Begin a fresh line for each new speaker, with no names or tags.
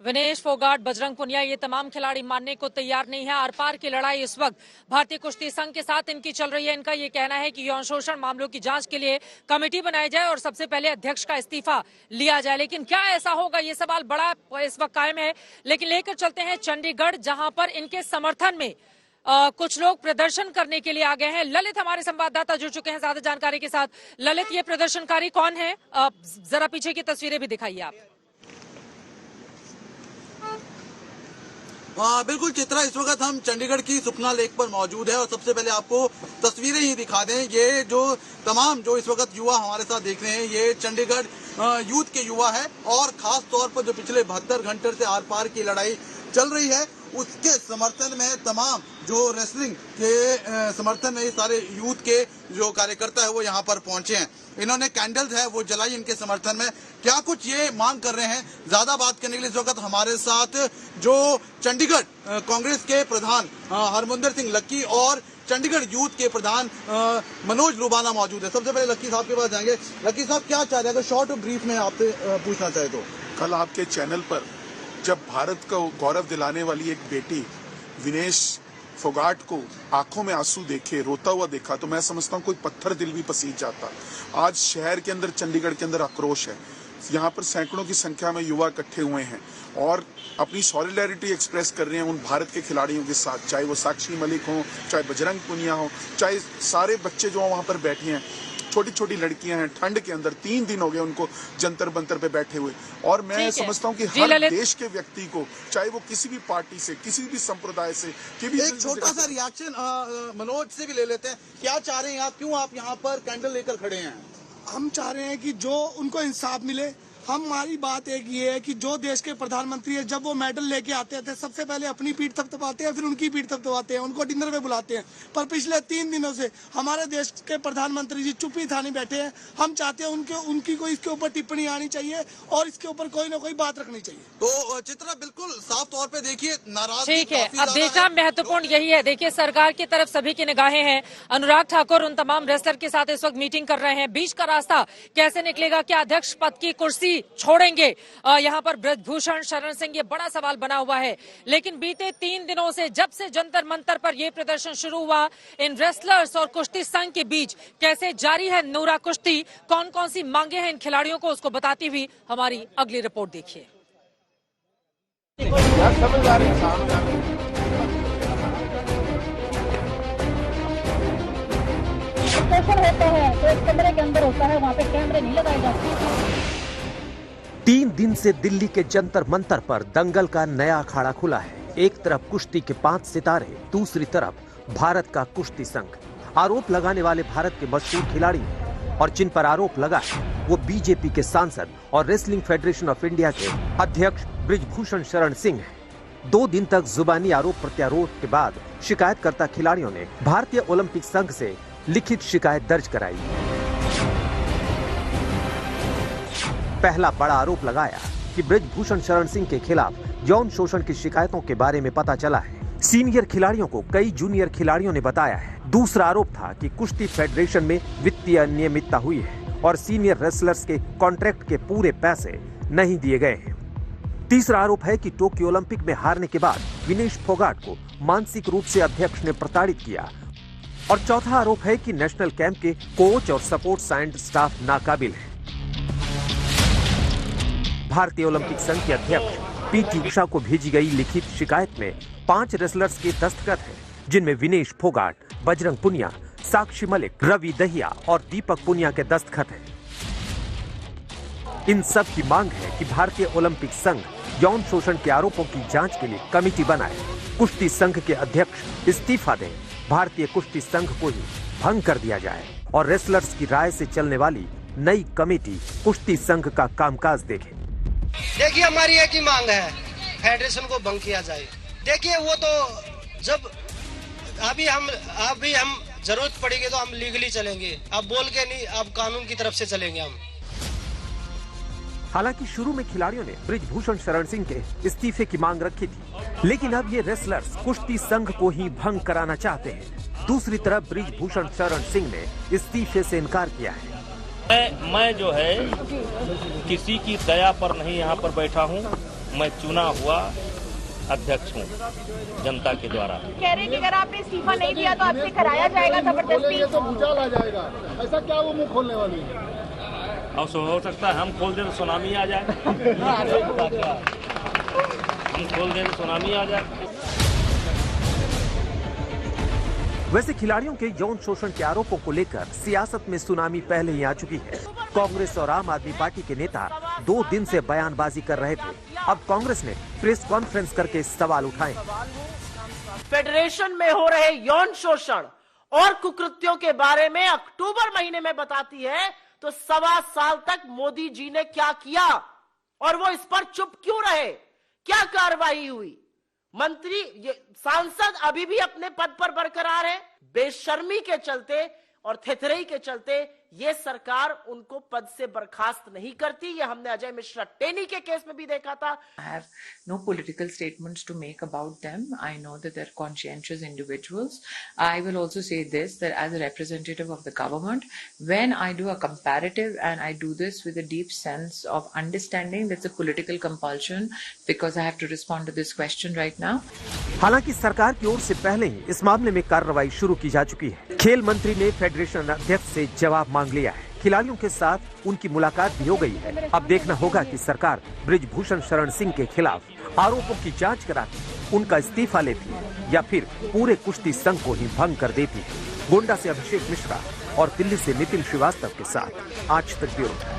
विनेश फोगाट, बजरंग पुनिया, ये तमाम खिलाड़ी मानने को तैयार नहीं है। आर पार की लड़ाई इस वक्त भारतीय कुश्ती संघ के साथ इनकी चल रही है। इनका ये कहना है कि यौन शोषण मामलों की जांच के लिए कमेटी बनाई जाए और सबसे पहले अध्यक्ष का इस्तीफा लिया जाए। लेकिन क्या ऐसा होगा, ये सवाल बड़ा इस वक्त कायम है। लेकिन लेकर चलते हैं चंडीगढ़, जहां पर इनके समर्थन में कुछ लोग प्रदर्शन करने के लिए आ गए हैं। ललित हमारे संवाददाता जुड़ चुके हैं ज्यादा जानकारी के साथ। ललित, ये प्रदर्शनकारी कौन है? जरा पीछे की तस्वीरें भी दिखाइए आप।
बिल्कुल चित्रा, इस वक्त हम चंडीगढ़ की सुखना लेक पर मौजूद है और सबसे पहले आपको तस्वीरें ही दिखा दें। ये जो तमाम जो इस वक्त युवा हमारे साथ देख रहे हैं, ये चंडीगढ़ यूथ के युवा है और खास तौर पर जो पिछले 72 घंटे से आर पार की लड़ाई चल रही है उसके समर्थन में तमाम जो रेसलिंग के समर्थन में सारे यूथ के जो कार्यकर्ता है वो यहाँ पर पहुंचे हैं। इन्होंने कैंडल्स है वो जलाई इनके समर्थन में। क्या कुछ ये मांग कर रहे हैं, ज्यादा बात करने के लिए इस वक्त हमारे साथ जो चंडीगढ़ कांग्रेस के प्रधान हरमंदर सिंह लक्की और चंडीगढ़ यूथ के प्रधान मनोज लुबाना मौजूद है। सबसे पहले लक्की साहब के पास जाएंगे। लक्की साहब, क्या चाह रहे हैं, अगर शॉर्ट और ब्रीफ में आपसे पूछना चाहे तो?
कल आपके चैनल पर जब भारत को गौरव दिलाने वाली एक बेटी विनेश फोगाट को आंखों में आंसू देखे, रोता हुआ देखा, तो मैं समझता हूँ कोई पत्थर दिल भी पसीज जाता। आज शहर के अंदर, चंडीगढ़ के अंदर आक्रोश है। यहाँ पर सैकड़ों की संख्या में युवा इकट्ठे हुए हैं और अपनी सॉलिडेरिटी एक्सप्रेस कर रहे हैं उन भारत के खिलाड़ियों के साथ, चाहे वो साक्षी मलिक हो, चाहे बजरंग पुनिया हो, चाहे सारे बच्चे जो वहाँ पर बैठे हैं, छोटी छोटी लड़कियां हैं। ठंड के अंदर 3 दिन हो गए उनको जंतर बंतर पे बैठे हुए। और मैं समझता हूं कि हर देश के व्यक्ति को, चाहे वो किसी भी पार्टी से, किसी भी संप्रदाय से, एक
छोटा सा रिएक्शन मनोज से भी ले लेते हैं। क्या चाह रहे हैं आप, क्यों आप यहाँ पर कैंडल लेकर खड़े हैं?
हम चाह रहे हैं कि जो उनको इंसाफ मिले। हमारी बात एक ये है कि जो देश के प्रधानमंत्री है, जब वो मेडल लेके आते थे सबसे पहले अपनी पीठ थपथपाते हैं, फिर उनकी पीठ थपथपाते हैं, उनको डिनर पे बुलाते हैं। पर पिछले 3 दिनों से हमारे देश के प्रधानमंत्री जी चुप्पी थानी बैठे हैं। हम चाहते हैं उनकी कोई इसके ऊपर टिप्पणी आनी चाहिए और इसके ऊपर कोई ना कोई बात रखनी चाहिए।
तो चित्रा, बिल्कुल साफ तौर पे देखिए नाराज।
ठीक है, अब देखना महत्वपूर्ण यही है। देखिए, सरकार की तरफ सभी की निगाहें हैं। अनुराग ठाकुर उन तमाम रेसलर के साथ इस वक्त मीटिंग कर रहे हैं। बीच का रास्ता कैसे निकलेगा? क्या अध्यक्ष पद की कुर्सी छोड़ेंगे यहाँ पर ब्रजभूषण शरण सिंह? ये बड़ा सवाल बना हुआ है। लेकिन बीते 3 दिनों से, जब से जंतर मंतर पर यह प्रदर्शन शुरू हुआ, इन रेसलर्स और कुश्ती संघ के बीच कैसे जारी है नूरा कुश्ती, कौन कौन सी मांगे हैं इन खिलाड़ियों को, उसको बताती हुई हमारी अगली रिपोर्ट देखिए।
होता है तो एक कमरे के अंदर होता है, वहाँ पे कैमरे नहीं लगाए जाते।
3 दिन से दिल्ली के जंतर मंतर पर दंगल का नया अखाड़ा खुला है। एक तरफ कुश्ती के 5 सितारे, दूसरी तरफ भारत का कुश्ती संघ। आरोप लगाने वाले भारत के मशहूर खिलाड़ी और जिन पर आरोप लगा है वो बीजेपी के सांसद और रेसलिंग फेडरेशन ऑफ इंडिया के अध्यक्ष ब्रजभूषण शरण सिंह हैं। 2 दिन तक जुबानी आरोप प्रत्यारोप के बाद शिकायतकर्ता खिलाड़ियों ने भारतीय ओलंपिक संघ से लिखित शिकायत दर्ज कराई। पहला बड़ा आरोप लगाया कि ब्रजभूषण शरण सिंह के खिलाफ यौन शोषण की शिकायतों के बारे में पता चला है। सीनियर खिलाड़ियों को कई जूनियर खिलाड़ियों ने बताया है। दूसरा आरोप था कि कुश्ती फेडरेशन में वित्तीय अनियमितता हुई है और सीनियर रेसलर्स के कॉन्ट्रैक्ट के पूरे पैसे नहीं दिए गए हैं। तीसरा आरोप है कि टोक्यो ओलंपिक में हारने के बाद विनेश फोगाट को मानसिक रूप से अध्यक्ष ने प्रताड़ित किया। और चौथा आरोप है कि नेशनल कैंप के कोच और सपोर्ट साइंस स्टाफ नाकाबिल है। भारतीय ओलंपिक संघ के अध्यक्ष पीटी उषा को भेजी गई लिखित शिकायत में 5 रेसलर्स के दस्तखत हैं, जिनमें विनेश फोगाट, बजरंग पुनिया, साक्षी मलिक, रवि दहिया और दीपक पुनिया के दस्तखत हैं। इन सब की मांग है कि भारतीय ओलंपिक संघ यौन शोषण के आरोपों की जांच के लिए कमेटी बनाए, कुश्ती संघ के अध्यक्ष इस्तीफा दें, भारतीय कुश्ती संघ को ही भंग कर दिया जाए और रेसलर्स की राय से चलने वाली नई कमेटी कुश्ती संघ का कामकाज देखे।
देखिए, हमारी एक ही मांग है, फेडरेशन को भंग किया जाए। देखिए, वो तो जब अभी हम जरूरत पड़ेगी तो हम लीगली चलेंगे, अब बोल के नहीं, अब कानून की तरफ से चलेंगे हम।
हालांकि शुरू में खिलाड़ियों ने ब्रजभूषण शरण सिंह के इस्तीफे की मांग रखी थी, लेकिन अब ये रेसलर्स कुश्ती संघ को ही भंग कराना चाहते हैं। दूसरी तरफ ब्रजभूषण शरण सिंह ने इस्तीफे से इनकार किया है।
मैं जो है किसी की दया पर नहीं यहाँ पर बैठा हूँ। मैं चुना हुआ अध्यक्ष हूँ जनता के द्वारा।
कह रहे कि अगर आपने इस्तीफा नहीं दिया तो आपसे कराया जाएगा जबरदस्ती,
तो भूचाल आ जाएगा, ऐसा क्या वो मुंह खोलने वाली है?
और हो सकता है हम खोल दें तो सुनामी आ जाए। हम खोल दें तो सुनामी आ जाए।
वैसे खिलाड़ियों के यौन शोषण के आरोपों को लेकर सियासत में सुनामी पहले ही आ चुकी है। कांग्रेस और आम आदमी पार्टी के नेता 2 दिन से बयानबाजी कर रहे थे। अब कांग्रेस ने प्रेस कॉन्फ्रेंस करके सवाल उठाए।
फेडरेशन में हो रहे यौन शोषण और कुकृत्यों के बारे में अक्टूबर महीने में बताती है तो 1.25 साल तक मोदी जी ने क्या किया और वो इस पर चुप क्यों रहे? क्या कार्रवाई हुई? मंत्री सांसद अभी भी अपने पद पर बरकरार है। बेशर्मी के चलते और थेथरई के चलते ये सरकार उनको पद से बर्खास्त नहीं करती। ये हमने अजय मिश्रा टेनी के केस में भी देखा था।
I have no political statements to make about them. I know that they're conscientious individuals. I will also say this, that as a representative of the government, when I do a comparative and I do this with a deep sense of understanding, that's a political compulsion because I have to respond to this question right now.
हालांकि सरकार की ओर से पहले ही इस मामले में कार्रवाई शुरू की जा चुकी है। खेल मंत्री ने फेडरेशन अध्यक्ष से जवाब मांग लिया है। खिलाड़ियों के साथ उनकी मुलाकात भी हो गई है। अब देखना होगा कि सरकार बृजभूषण शरण सिंह के खिलाफ आरोपों की जांच कराती, उनका इस्तीफा लेती है या फिर पूरे कुश्ती संघ को ही भंग कर देती है। गोंडा से अभिषेक मिश्रा और दिल्ली से नितिन श्रीवास्तव के साथ आज तक ब्यूरो।